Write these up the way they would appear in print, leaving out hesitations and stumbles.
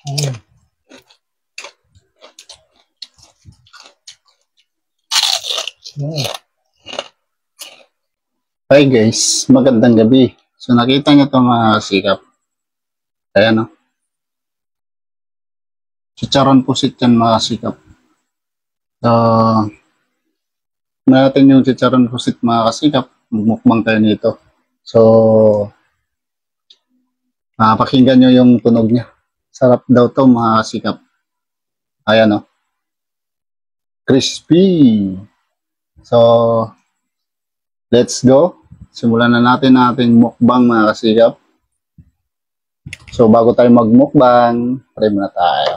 Mm. Mm. Hi guys, magandang gabi. So nakita niyo itong mga sikap. Ayan o. Chicharon pusit yan mga sikap. So, natin yung chicharon pusit mga kasikap. Magmukbang tayo nito. So, pakinggan nyo yung tunog niya. Sarap daw to mga kasikap. Ayan o. Crispy. So, let's go. Simulan na natin ating mukbang mga kasikap. So, bago tayo magmukbang, pray muna tayo.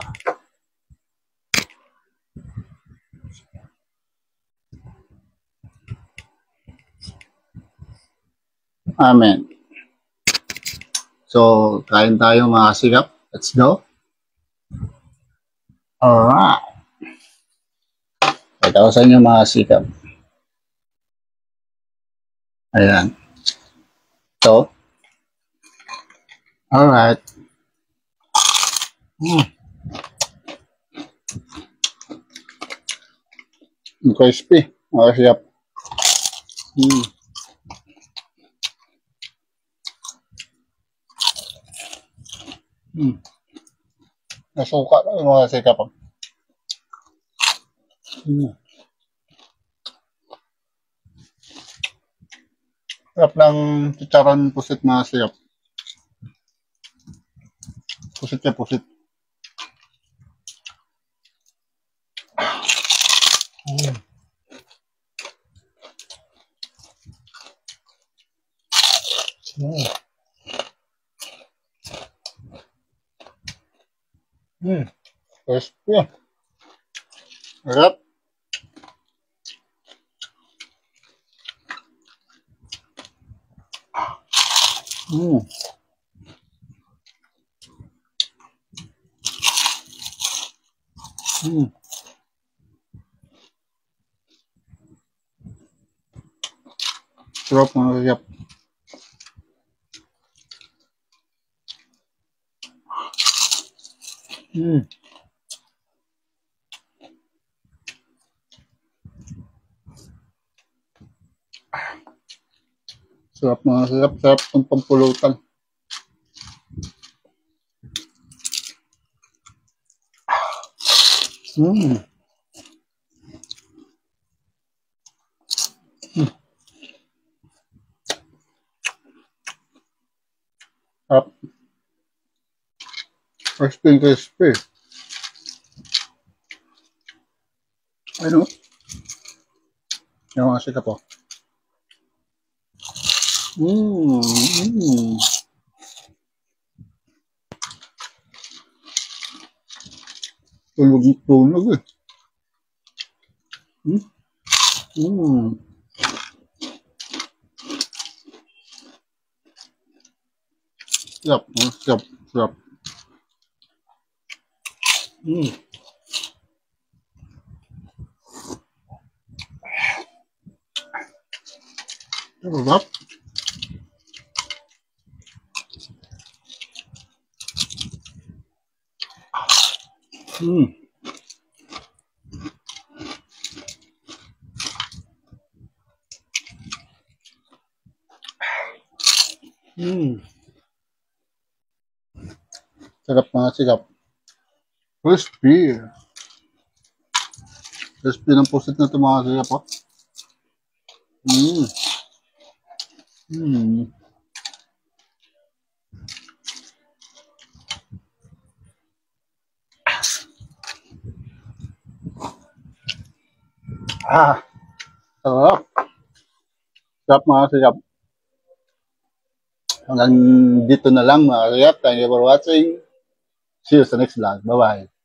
Amen. So, kain tayo mga kasikap. Let's go. Alright. Ito ko sa inyo mga kasikap. Ayan. So, alright. Crispy. Mga kasikap. Nasuka na yung mga kasikap. Sarap ng chicharon pusit mga kasikap. Pusit ya pusit. Crispy. Sarap. Sarap mga kasikap. Sarap mga kasikap. Sarap itong pampulutan. Sarap. Crispy. Ano? Yung mga kasikap po. Tulog eh. Sarap. Sarap. Sarap. Sarap mga sikap. Crispy. Crispy ng pusit na ito mga sikap po. Sarap. Sarap mga sikap. Hanggang dito na lang mga sikap. Thank you for watching. See you sa next vlog. Bye-bye.